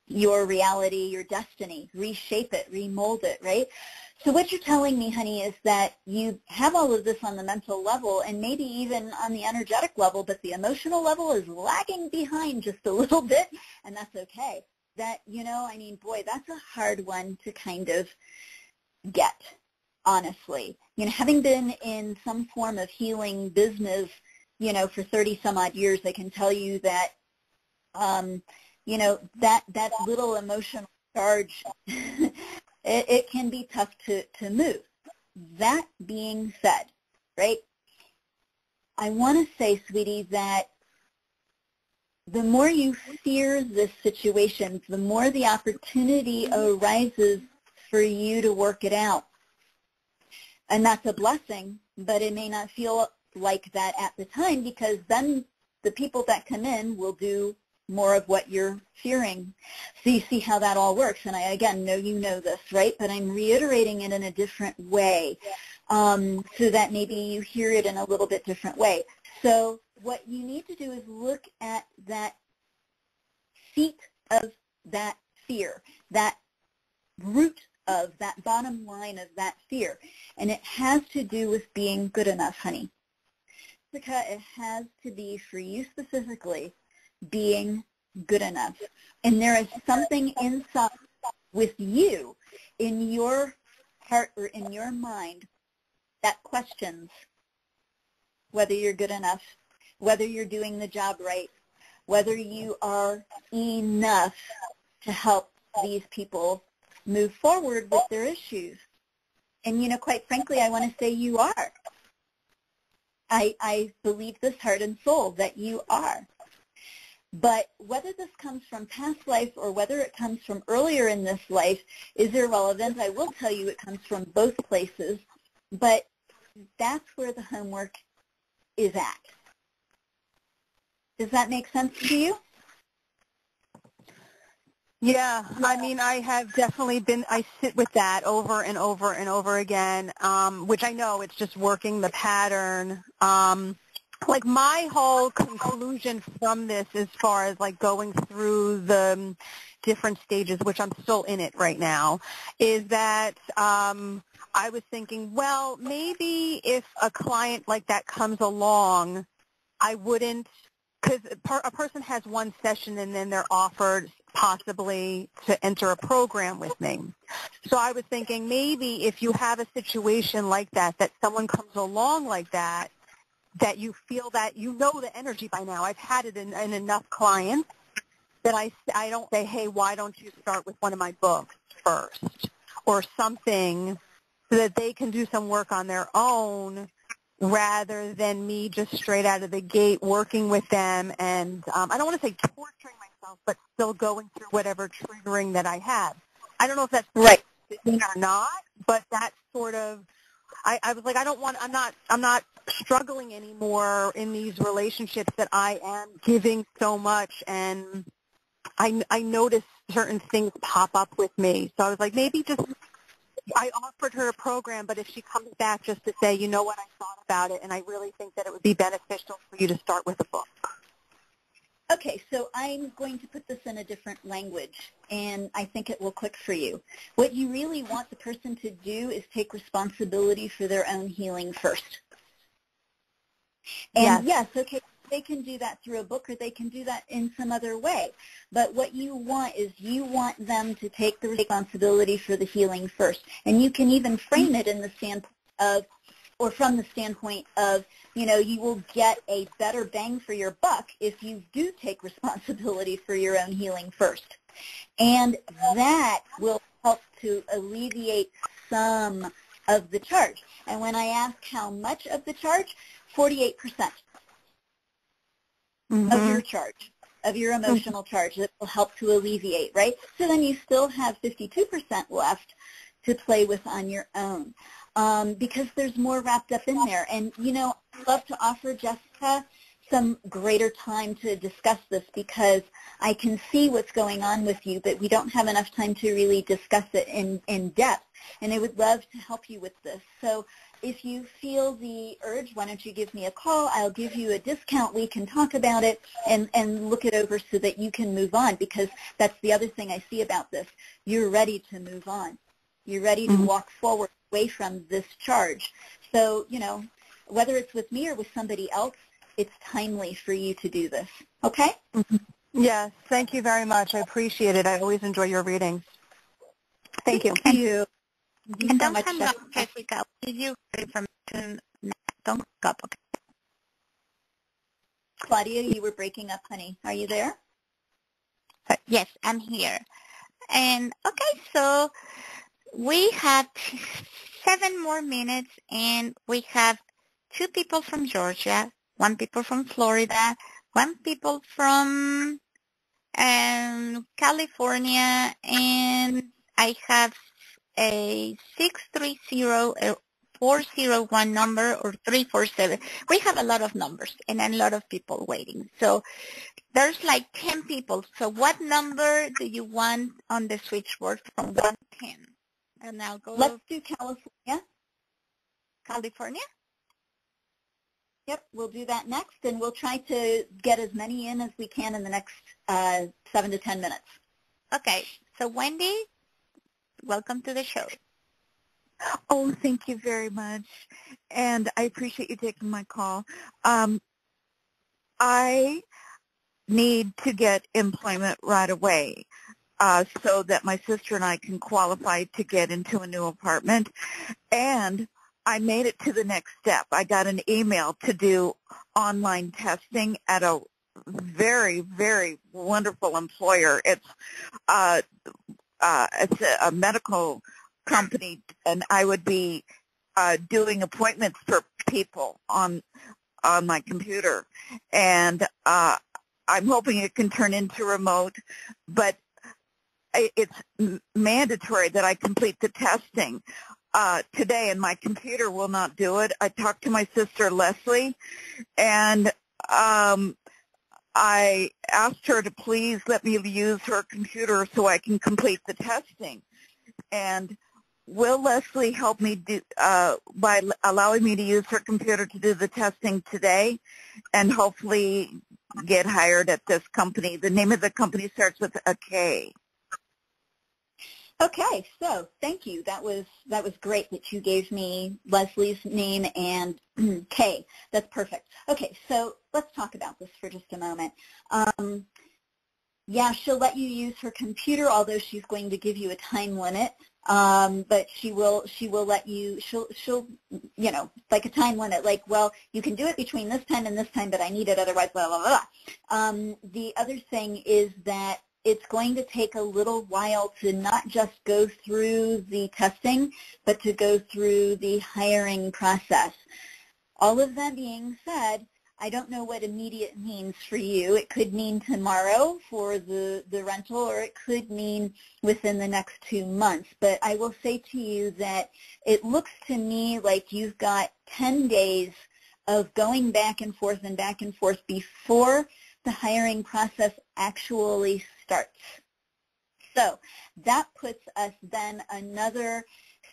your reality, your destiny, reshape it, remold it, right? So what you're telling me, honey, is that you have all of this on the mental level and maybe even on the energetic level, but the emotional level is lagging behind just a little bit, and that's okay. That, I mean, boy, that's a hard one to kind of get, honestly. Having been in some form of healing business, for 30 some odd years, I can tell you that that little emotional charge, it can be tough to move. That being said, right, I want to say, sweetie, that the more you fear this situation, the more the opportunity arises for you to work it out. And that's a blessing, but it may not feel like that at the time, because then the people that come in will do more of what you're fearing. So you see how that all works. And I, again, know you know this, right? But I'm reiterating it in a different way so that maybe you hear it in a little bit different way. So what you need to do is look at that seat of that fear, that root of that bottom line of that fear. And it has to do with being good enough, honey. Jessica, it has to be, for you specifically, being good enough. And there is something inside with you, in your heart or in your mind, that questions whether you're good enough, whether you're doing the job right, whether you are enough to help these people move forward with their issues. And, quite frankly, I want to say you are. I believe this heart and soul that you are. But whether this comes from past life or whether it comes from earlier in this life is irrelevant. I will tell you it comes from both places, but that's where the homework is at. Does that make sense to you? Yeah, I mean, I have definitely I sit with that over and over and over again, which I know it's just working the pattern. Like my whole conclusion from this, as far as like going through the different stages, which I'm still in it right now, is that I was thinking, well, maybe if a client like that comes along, I wouldn't because a person has one session and then they're offered possibly to enter a program with me. So I was thinking maybe if you have a situation like that, that someone comes along like that, that you feel that you know the energy by now. I've had it in enough clients that I don't say, hey, why don't you start with one of my books first or something so that they can do some work on their own rather than me just straight out of the gate working with them and I don't want to say torturing myself, but still going through whatever triggering that I have. I don't know if that's Right. or not, but that's sort of, I was like, I'm not struggling anymore in these relationships that I am giving so much, and I notice certain things pop up with me. So I was like, maybe just, I offered her a program, but if she comes back just to say, you know what, I thought about it, and I really think that it would be beneficial for you to start with a book. Okay, so I'm going to put this in a different language, and I think it will click for you. What you really want the person to do is take responsibility for their own healing first. And yes, okay, they can do that through a book or they can do that in some other way. But what you want is you want them to take the responsibility for the healing first. And you can even frame it in the standpoint of, or from the standpoint of, you know, you will get a better bang for your buck if you do take responsibility for your own healing first. And that will help to alleviate some of the charge. And when I ask how much of the charge, 48% of your charge, of your emotional charge, that will help to alleviate, right? So then you still have 52% left to play with on your own. Because there's more wrapped up in there. And, you know, I'd love to offer Jessica some greater time to discuss this because I can see what's going on with you, but we don't have enough time to really discuss it in depth. And I would love to help you with this. So if you feel the urge, why don't you give me a call? I'll give you a discount. We can talk about it and look it over so that you can move on, because that's the other thing I see about this. You're ready to move on. You're ready to walk forward away from this charge. So, you know, whether it's with me or with somebody else, it's timely for you to do this. Okay? Yes, thank you very much. I appreciate it. I always enjoy your readings. Thank you. Thank you. And don't hang up, Jessica. Give you information. Don't hang up, okay? Claudia, you were breaking up, honey. Are you there? Yes, I'm here. And, okay, so we have 7 more minutes, and we have 2 people from Georgia, 1 people from Florida, 1 people from California, and I have a 630-401 number or 347. We have a lot of numbers and a lot of people waiting. So there's like 10 people. So what number do you want on the switchboard from 1 to 10? And I'll go. Let's do California. California? Yep, we'll do that next, and we'll try to get as many in as we can in the next 7 to 10 minutes. Okay, so Wendy, welcome to the show. Oh, thank you very much, and I appreciate you taking my call. I need to get employment right away so that my sister and I can qualify to get into a new apartment, and I made it to the next step. I got an email to do online testing at a very, very wonderful employer. It's a medical company, and I would be doing appointments for people on my computer. And I'm hoping it can turn into remote, but it's mandatory that I complete the testing today, and my computer will not do it. I talked to my sister, Leslie, and I asked her to please let me use her computer so I can complete the testing. And will Leslie help me do, by allowing me to use her computer to do the testing today and hopefully get hired at this company? The name of the company starts with a K. Okay, so thank you. That was great that you gave me Leslie's name and Kay. That's perfect. Okay, so let's talk about this for just a moment. Yeah, she'll let you use her computer, although she's going to give you a time limit. But she will let you, she'll, you know, like a time limit, like, well, you can do it between this time and this time, but I need it otherwise, blah, blah, blah. The other thing is that it's going to take a little while to not just go through the testing, but to go through the hiring process. All of that being said, I don't know what immediate means for you. It could mean tomorrow for the rental, or it could mean within the next 2 months. But I will say to you that it looks to me like you've got 10 days of going back and forth before the hiring process actually starts. So that puts us then another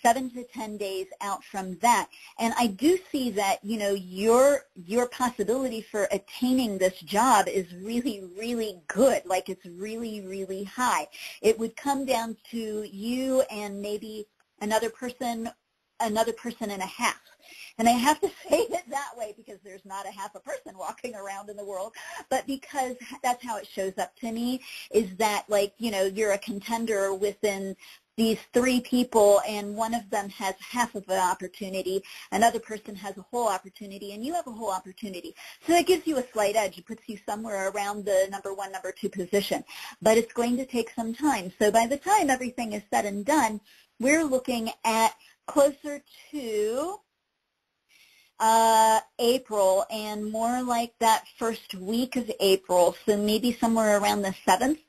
7 to 10 days out from that. And I do see that, you know, your possibility for attaining this job is really, really good. Like, it's really, really high. It would come down to you and maybe another person and a half. And I have to say it that way because there's not a half a person walking around in the world, but because that's how it shows up to me, is that, like, you know, you're a contender within these 3 people, and one of them has half of an opportunity, another person has a whole opportunity, and you have a whole opportunity. So that gives you a slight edge. It puts you somewhere around the number 1, number 2 position. But it's going to take some time. So by the time everything is said and done, we're looking at closer to April, and more like that first week of April, so maybe somewhere around the 7th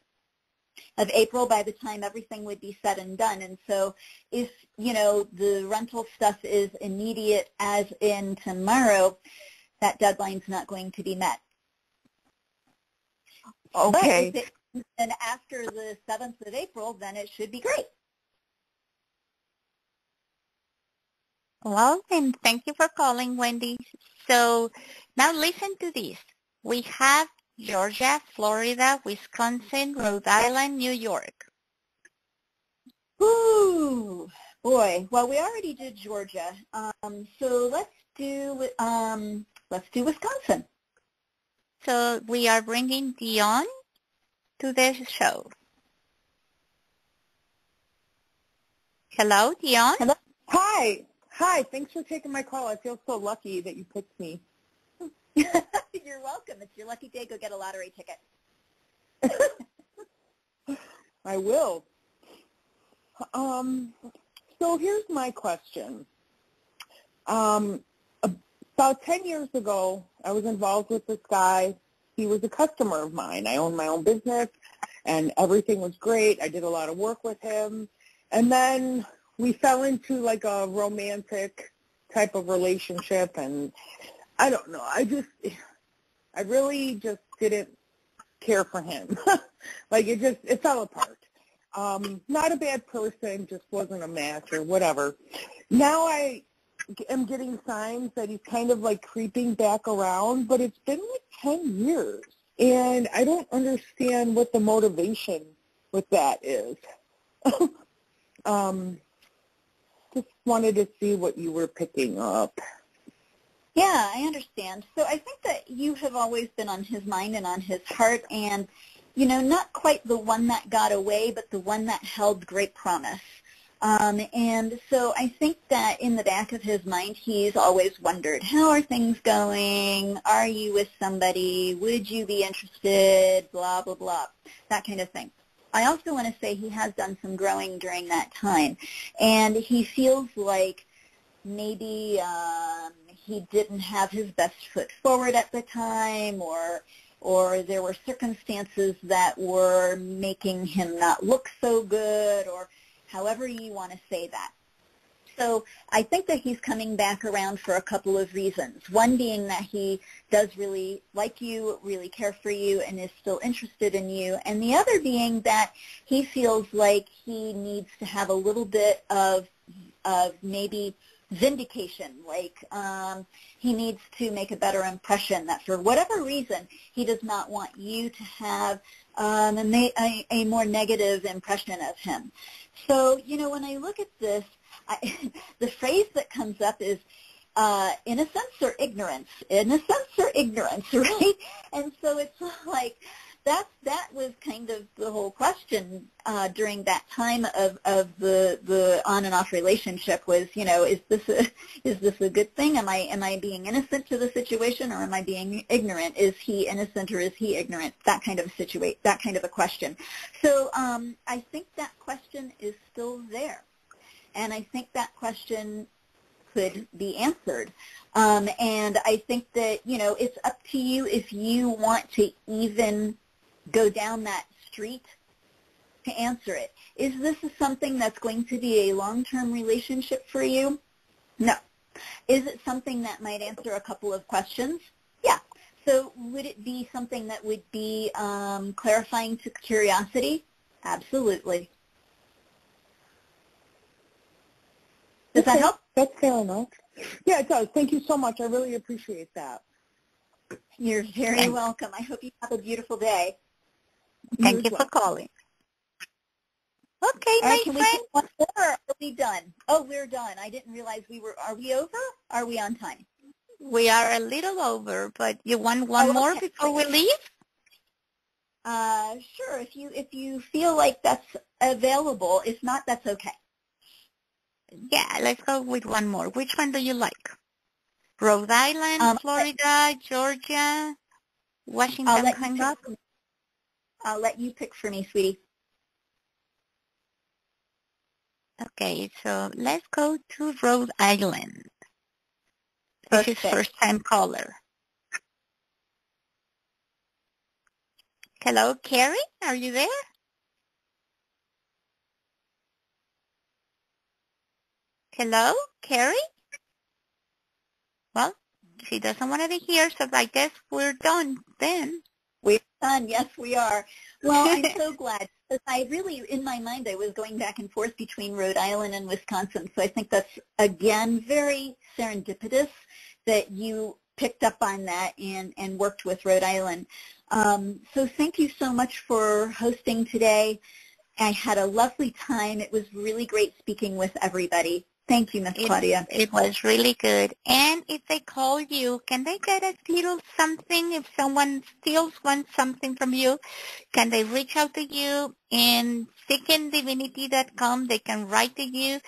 of April by the time everything would be said and done. And so if, you know, the rental stuff is immediate as in tomorrow, that deadline's not going to be met. Okay. But if and after the 7th of April, then it should be great. Well, and thank you for calling, Wendy. So now listen to this. We have Georgia, Florida, Wisconsin, Rhode Island, New York. Ooh, boy. Well, we already did Georgia. So let's do Wisconsin. So we are bringing Dion to the show. Hello, Dion. Hello. Hi, thanks for taking my call. I feel so lucky that you picked me. You're welcome. It's your lucky day. Go get a lottery ticket. I will. So here's my question. About 10 years ago, I was involved with this guy. He was a customer of mine. I owned my own business, and everything was great. I did a lot of work with him. And then we fell into like a romantic type of relationship, and I don't know. I really just didn't care for him. Like, it fell apart. Not a bad person, just wasn't a match or whatever. Now I am getting signs that he's kind of like creeping back around, but it's been like 10 years, and I don't understand what the motivation with that is. Just wanted to see what you were picking up. Yeah, I understand. So I think that you have always been on his mind and on his heart, and, you know, not quite the one that got away, but the one that held great promise. And so I think that in the back of his mind, he's always wondered, how are things going? Are you with somebody? Would you be interested? Blah, blah, blah, that kind of thing. I also want to say he has done some growing during that time, and he feels like maybe he didn't have his best foot forward at the time, or there were circumstances that were making him not look so good, or however you want to say that. So I think that he's coming back around for a couple of reasons. One being that he does really like you, really care for you, and is still interested in you. And the other being that he feels like he needs to have a little bit of maybe vindication, like he needs to make a better impression, that for whatever reason he does not want you to have a more negative impression of him. So, when I look at this, the phrase that comes up is innocence or ignorance, right? And so it's like that was kind of the whole question during that time of the on and off relationship was, is this a good thing? Am I being innocent to the situation, or am I being ignorant? Is he innocent or is he ignorant? That kind of a question. So I think that question is still there, and I think that question could be answered. And I think that, it's up to you if you want to even go down that street to answer it. Is this something that's going to be a long-term relationship for you? No. Is it something that might answer a couple of questions? Yeah. So would it be something that would be clarifying to curiosity? Absolutely. Does that help? That's fair enough. Yeah, it does. Thank you so much. I really appreciate that. You're very welcome. I hope you have a beautiful day. Thank you for calling. Okay, my can friend. we take one more, or are we done? Oh, we're done. I didn't realize are we over? Are we on time? We are a little over, but you want one more before we leave? Sure, if you feel like that's available. If not, that's okay. Yeah, let's go with one more. Which one do you like? Rhode Island, Florida, Georgia, Washington hung up? I'll let you pick for me, sweetie. Okay, so let's go to Rhode Island. This is first-time caller. Hello, Carrie? Are you there? Hello, Carrie? Well, she doesn't want to be here, so I guess we're done then. We're done. Yes, we are. Well, I'm so glad. I really, in my mind, I was going back and forth between Rhode Island and Wisconsin. So I think that's, again, very serendipitous that you picked up on that and worked with Rhode Island. So thank you so much for hosting today. I had a lovely time. It was really great speaking with everybody. Thank you, Ms. Claudia. It was really good. And if they call you, can they get a little something? If someone still wants something from you, can they reach out to you in seekingdivinity.com? They can write to you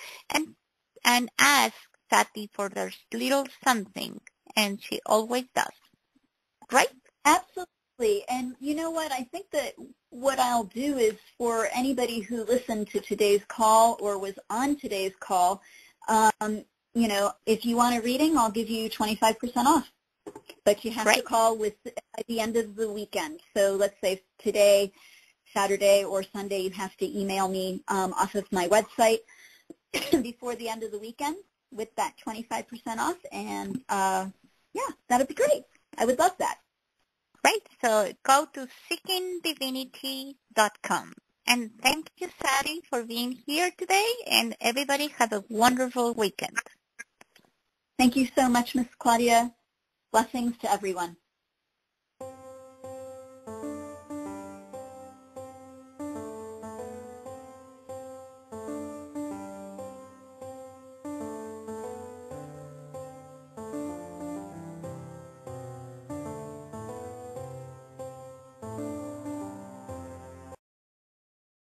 and ask Sati for their little something. And she always does. Right? Absolutely. And you know what? I think that what I'll do is for anybody who listened to today's call or was on today's call, if you want a reading, I'll give you 25% off. But you have to call at the end of the weekend. So let's say today, Saturday or Sunday, you have to email me off of my website before the end of the weekend with that 25% off. And, that'd be great. I would love that. Right. So go to seekingdivinity.com. And thank you, Sati, for being here today. And everybody have a wonderful weekend. Thank you so much, Miss Claudia. Blessings to everyone.